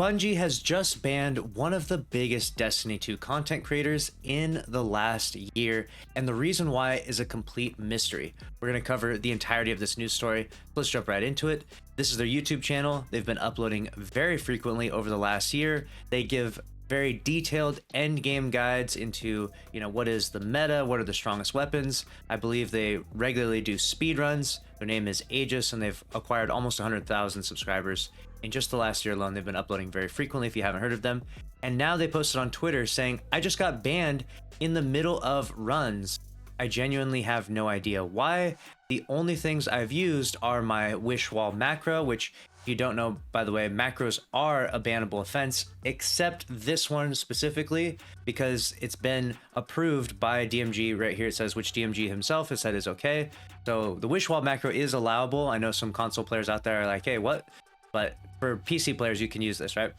Bungie has just banned one of the biggest Destiny 2 content creators in the last year, and the reason why is a complete mystery. We're going to cover the entirety of this news story. Let's jump right into it. This is their YouTube channel. They've been uploading very frequently over the last year. They give very detailed end game guides into, what is the meta, what are the strongest weapons. I believe they regularly do speed runs. Their name is Aegis, and they've acquired almost 100,000 subscribers. In just the last year alone, they've been uploading very frequently if you haven't heard of them. And now they posted on Twitter saying, I just got banned in the middle of runs. I genuinely have no idea why. The only things I've used are my wish wall macro, which, if you don't know, by the way, macros are a bannable offense, except this one specifically, because it's been approved by DMG. Right here it says which DMG himself has said is okay. So the wish wall macro is allowable. I know some console players out there are like, hey, what? But for PC players, you can use this, right?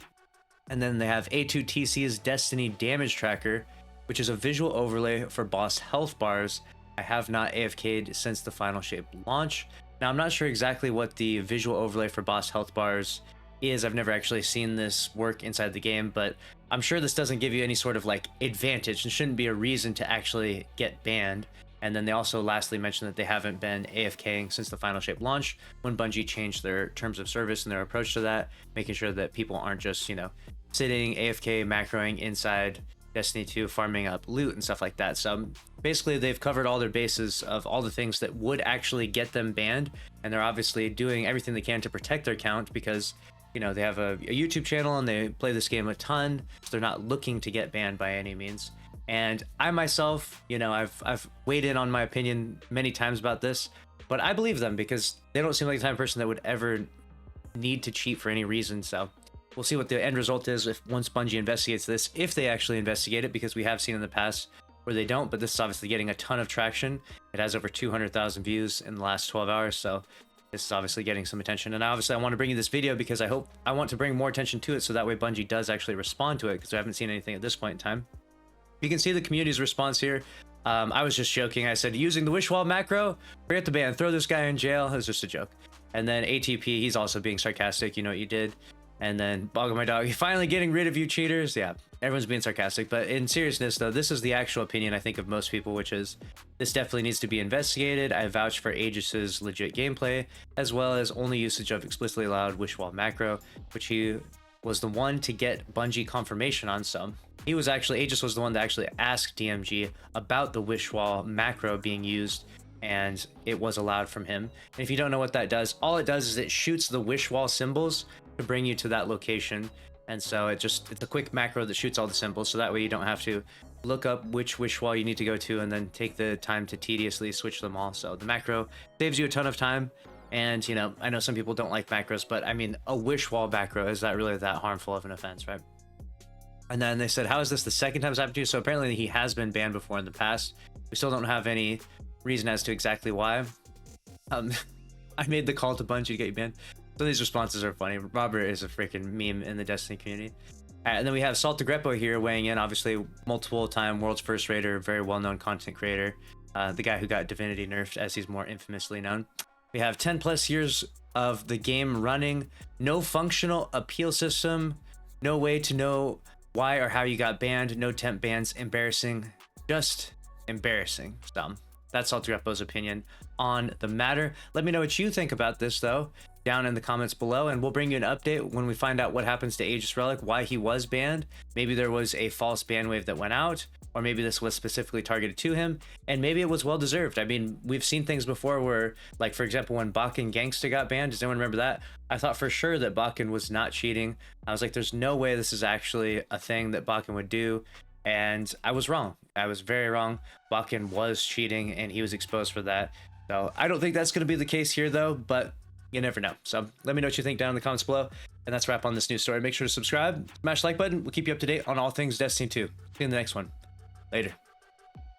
And then they have A2TC's Destiny Damage Tracker, which is a visual overlay for boss health bars. I have not AFK'd since the Final Shape launch. Now, I'm not sure exactly what the visual overlay for boss health bars is. I've never actually seen this work inside the game, but I'm sure this doesn't give you any sort of advantage and shouldn't be a reason to actually get banned. And then they also lastly mentioned that they haven't been AFKing since the Final Shape launch, when Bungie changed their terms of service and their approach to that, making sure that people aren't just, sitting AFK macroing inside Destiny 2, farming up loot and stuff like that. So basically they've covered all their bases of all the things that would actually get them banned. And they're obviously doing everything they can to protect their account because, they have a YouTube channel and they play this game a ton. So they're not looking to get banned by any means. And I myself, I've weighed in on my opinion many times about this, but I believe them because they don't seem like the type of person that would ever need to cheat for any reason. So we'll see what the end result is if once Bungie investigates this, if they actually investigate it, because we have seen in the past where they don't, but this is obviously getting a ton of traction. It has over 200,000 views in the last 12 hours. So this is obviously getting some attention. And obviously I want to bring you this video because I want to bring more attention to it so that way Bungie does actually respond to it, because I haven't seen anything at this point in time. You can see the community's response here. I was just joking. I said, using the wish wall macro, forget the ban, throw this guy in jail. It was just a joke. And then ATP, he's also being sarcastic. You know what you did. And then Boggle my dog, finally getting rid of you cheaters. Yeah, everyone's being sarcastic. But in seriousness, though, this is the actual opinion, I think, of most people, which is this definitely needs to be investigated. I vouch for Aegis's legit gameplay, as well as only usage of explicitly allowed wish wall macro, which he was the one to get Bungie confirmation on some. He was actually, Aegis was the one that actually asked DMG about the wish wall macro being used, and it was allowed from him. And if you don't know what that does, all it does is it shoots the wish wall symbols to bring you to that location. And so it's a quick macro that shoots all the symbols, so that way you don't have to look up which wish wall you need to go to and then take the time to tediously switch them all. So the macro saves you a ton of time. And I know some people don't like macros, but I mean, a wish wall macro, is that really that harmful of an offense, right? And then they said, how is this the second time it's happened to you? So apparently he has been banned before in the past. We still don't have any reason as to exactly why. I made the call to Bungie to get you banned. So these responses are funny. Robert is a freaking meme in the Destiny community. And then we have Salt Grepo here weighing in, obviously multiple time world's first raider, very well-known content creator. The guy who got Divinity nerfed, as he's more infamously known. We have 10 plus years of the game running, no functional appeal system, no way to know why or how you got banned, no temp bans, embarrassing, just embarrassing. So that's Salt Grepo's opinion on the matter. Let me know what you think about this, though, down in the comments below, and we'll bring you an update when we find out what happens to Aegis Relic, why he was banned. Maybe there was a false ban wave that went out, or maybe this was specifically targeted to him, and maybe it was well deserved. I mean, we've seen things before where, like, for example, when Bakken Gangsta got banned, does anyone remember that? I thought for sure that Bakken was not cheating. I was like, there's no way this is actually a thing that Bakken would do. And I was wrong. I was very wrong. Bakken was cheating, and he was exposed for that. So I don't think that's going to be the case here, though, but you never know. So let me know what you think down in the comments below. And that's a wrap on this news story. Make sure to subscribe, smash the like button. We'll keep you up to date on all things Destiny 2. See you in the next one. Later.